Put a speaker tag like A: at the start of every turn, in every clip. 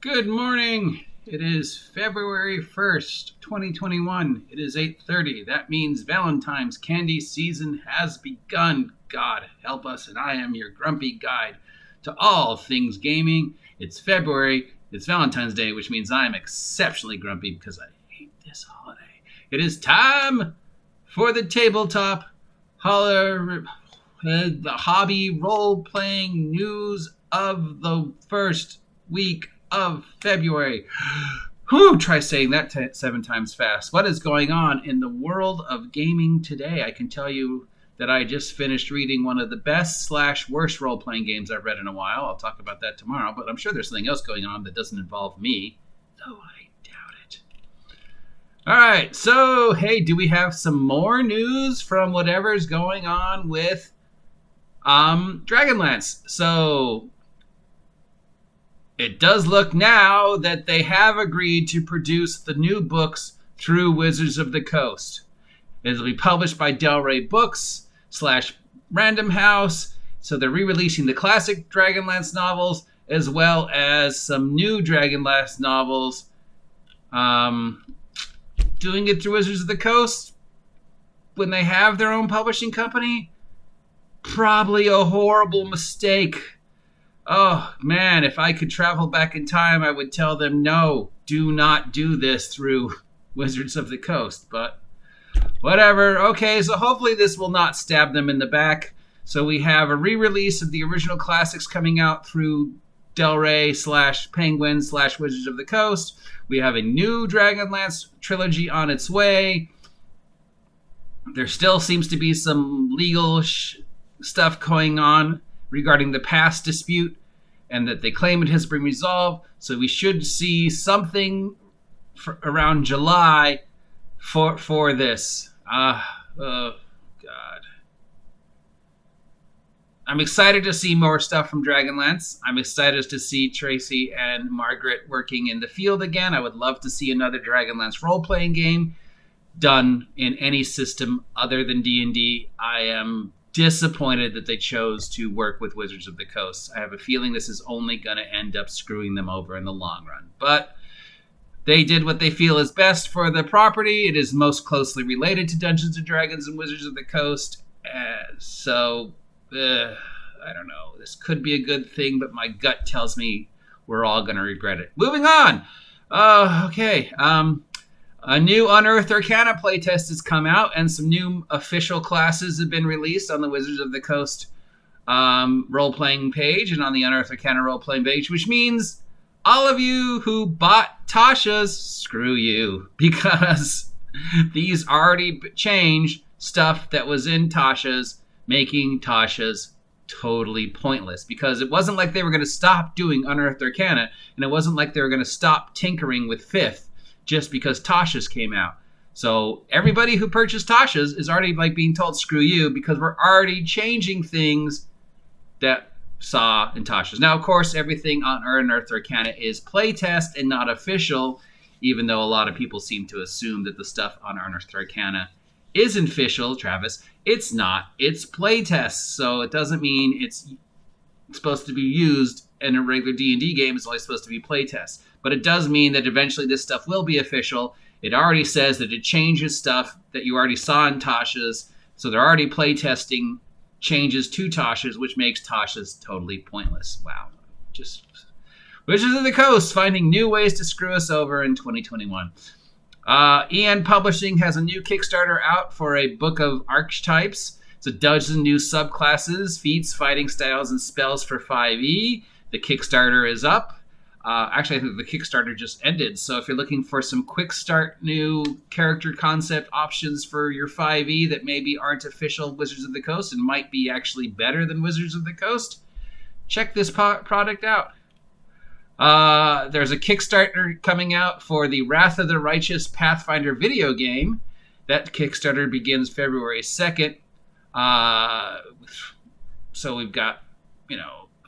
A: Good morning. It is February 1st, 2021. It is 8:30. That means Valentine's candy season has begun. God help us, and I am your grumpy guide to all things gaming. It's February. It's Valentine's Day, which means I am exceptionally grumpy because I hate this holiday. It is time for the tabletop the hobby role-playing news of the first week of February. Whew, try saying that 7 times fast. What is going on in the world of gaming today? I can tell you that I just finished reading one of the best/worst role-playing games I've read in a while. I'll talk about that tomorrow, but I'm sure there's something else going on that doesn't involve me, though I doubt it. All right, so hey, do we have some more news from whatever's going on with Dragonlance? So it does look now that they have agreed to produce the new books through Wizards of the Coast. It'll be published by Del Rey Books / Random House. So they're re-releasing the classic Dragonlance novels as well as some new Dragonlance novels. Doing it through Wizards of the Coast when they have their own publishing company? Probably a horrible mistake. Oh, man, if I could travel back in time, I would tell them, no, do not do this through Wizards of the Coast. But whatever. Okay, so hopefully this will not stab them in the back. So we have a re-release of the original classics coming out through Del Rey / Penguin / Wizards of the Coast. We have a new Dragonlance trilogy on its way. There still seems to be some legal stuff going on regarding the past dispute, and that they claim it has been resolved. So we should see something around July for this. Oh, God. I'm excited to see more stuff from Dragonlance. I'm excited to see Tracy and Margaret working in the field again. I would love to see another Dragonlance role-playing game done in any system other than D&D. I am disappointed that they chose to work with Wizards of the Coast. I have a feeling this is only going to end up screwing them over in the long run. But they did what they feel is best for the property. It is most closely related to Dungeons & Dragons and Wizards of the Coast. I don't know. This could be a good thing, but my gut tells me we're all going to regret it. Moving on. Okay. A new Unearthed Arcana playtest has come out, and some new official classes have been released on the Wizards of the Coast role-playing page and on the Unearthed Arcana role-playing page, which means all of you who bought Tasha's, screw you, because these already changed stuff that was in Tasha's, making Tasha's totally pointless, because it wasn't like they were going to stop doing Unearthed Arcana, and it wasn't like they were going to stop tinkering with 5th just because Tasha's came out. So everybody who purchased Tasha's is already being told, screw you, because we're already changing things that saw in Tasha's. Now, of course, everything on Unearthed Arcana is playtest and not official, even though a lot of people seem to assume that the stuff on Unearthed Arcana is official, Travis. It's not. It's playtest, so it doesn't mean it's supposed to be used in a regular D&D game. It's only supposed to be playtest. But it does mean that eventually this stuff will be official. It already says that it changes stuff that you already saw in Tasha's. So they're already playtesting changes to Tasha's, which makes Tasha's totally pointless. Wow. Just Wizards of the Coast finding new ways to screw us over in 2021. EN Publishing has a new Kickstarter out for a book of archetypes. It's a dozen new subclasses, feats, fighting styles, and spells for 5e. The Kickstarter is up. Actually, I think the Kickstarter just ended. So if you're looking for some quick start new character concept options for your 5e that maybe aren't official Wizards of the Coast and might be actually better than Wizards of the Coast, check this product out. There's a Kickstarter coming out for the Wrath of the Righteous Pathfinder video game. That Kickstarter begins February 2nd. So we've got,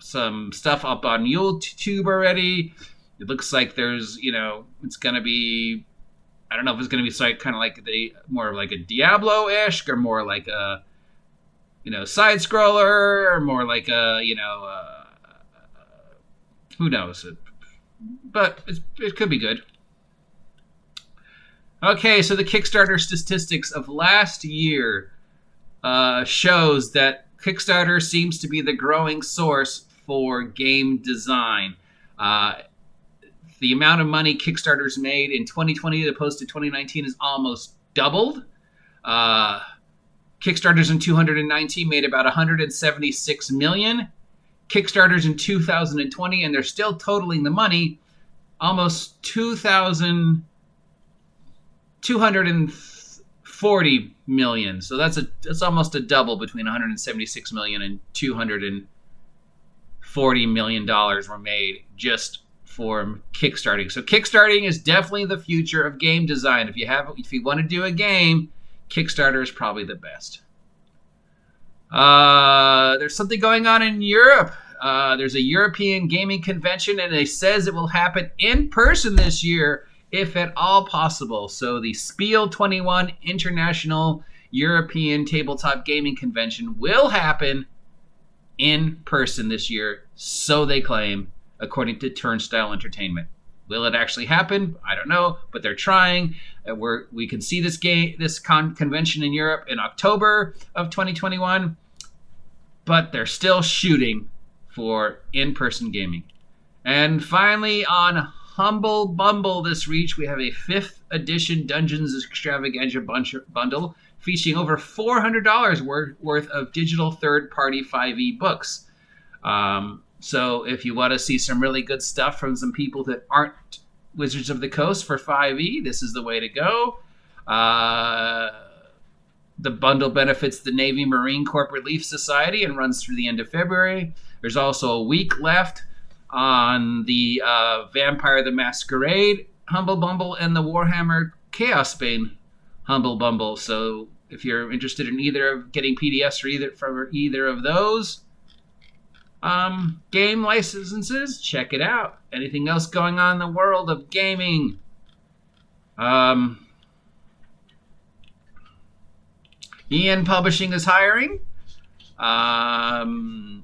A: some stuff up on YouTube already. It looks like there's, it's going to be, I don't know if it's going to be kind of like more like a Diablo-ish or more like a, side scroller or more like a, who knows? but it could be good. Okay, so the Kickstarter statistics of last year shows that Kickstarter seems to be the growing source for game design. The amount of money Kickstarter's made in 2020 as opposed to 2019 is almost doubled. Kickstarters in 2019 made about 176 million. Kickstarters in 2020, and they're still totaling the money, almost 240 million. So that's almost a double between 176 million and 240 million dollars were made just for kickstarting. So kickstarting is definitely the future of game design. If you want to do a game, Kickstarter is probably the best. There's something going on in Europe. There's a European gaming convention, and it says it will happen in person this year, if at all possible. So the Spiel 21 International European Tabletop Gaming Convention will happen in person this year, so they claim, according to Turnstile Entertainment. Will it actually happen? I don't know, but they're trying. We can see this convention in Europe in October of 2021, but they're still shooting for in-person gaming. And finally, on Humble Bumble this week, we have a 5th edition Dungeons Extravaganza bundle featuring over $400 worth of digital third-party 5e books. So if you want to see some really good stuff from some people that aren't Wizards of the Coast for 5e, this is the way to go. The bundle benefits the Navy Marine Corps Relief Society and runs through the end of February. There's also a week left on the Vampire the Masquerade Humble Bumble and the Warhammer Chaos Bane Humble Bumble. So if you're interested in either of getting PDFs for either of those game licenses, check it out. Anything else going on in the world of gaming? EN Publishing is hiring. And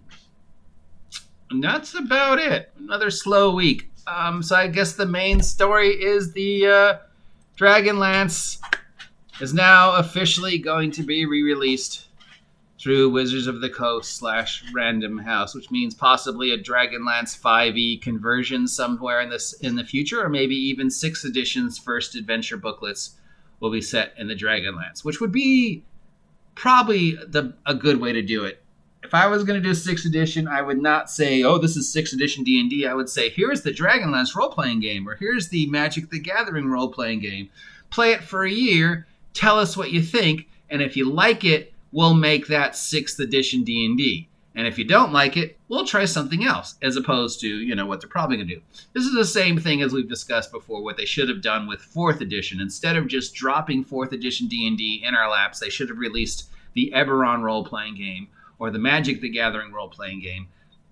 A: that's about it. Another slow week. So I guess the main story is the Dragonlance is now officially going to be re-released through Wizards of the Coast / Random House, which means possibly a Dragonlance 5e conversion somewhere in the future, or maybe even 6th edition's first adventure booklets will be set in the Dragonlance, which would be probably a good way to do it. If I was going to do 6th edition, I would not say, oh, this is 6th edition D&D. I would say, here's the Dragonlance role-playing game, or here's the Magic the Gathering role-playing game. Play it for a year, tell us what you think, and if you like it, we'll make that 6th edition D&D. And if you don't like it, we'll try something else, as opposed to, what they're probably going to do. This is the same thing as we've discussed before, what they should have done with 4th edition. Instead of just dropping 4th edition D&D in our laps, they should have released the Eberron role-playing game or the Magic the Gathering role-playing game,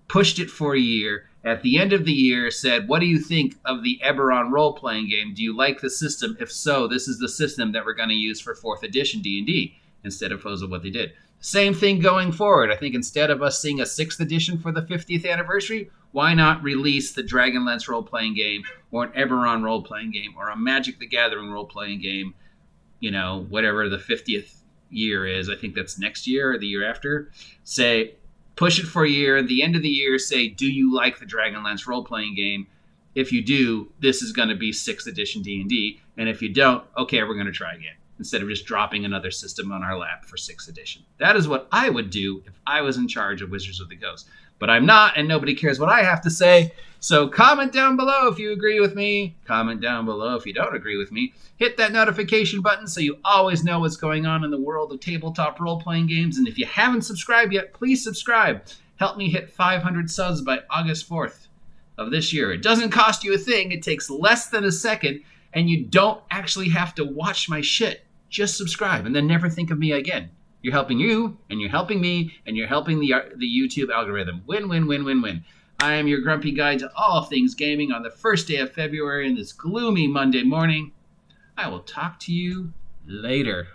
A: pushed it for a year, at the end of the year said, what do you think of the Eberron role-playing game? Do you like the system? If so, this is the system that we're going to use for 4th edition D&D, instead of what they did. Same thing going forward. I think instead of us seeing a 6th edition for the 50th anniversary, why not release the Dragonlance role-playing game, or an Eberron role-playing game, or a Magic the Gathering role-playing game, whatever the 50th year is. I think that's next year or the year after. Say, push it for a year. At the end of the year, say, do you like the Dragonlance role-playing game? If you do, this is going to be 6th edition D&D. And if you don't, okay, we're going to try again, instead of just dropping another system on our lap for 6th edition. That is what I would do if I was in charge of Wizards of the Coast. But I'm not, and nobody cares what I have to say. So comment down below if you agree with me. Comment down below if you don't agree with me. Hit that notification button so you always know what's going on in the world of tabletop role-playing games. And if you haven't subscribed yet, please subscribe. Help me hit 500 subs by August 4th of this year. It doesn't cost you a thing. It takes less than a second, and you don't actually have to watch my shit. Just subscribe and then never think of me again. You're helping you, and you're helping me, and you're helping the YouTube algorithm. Win, win, win, win, win. I am your grumpy guide to all things gaming on the first day of February in this gloomy Monday morning. I will talk to you later.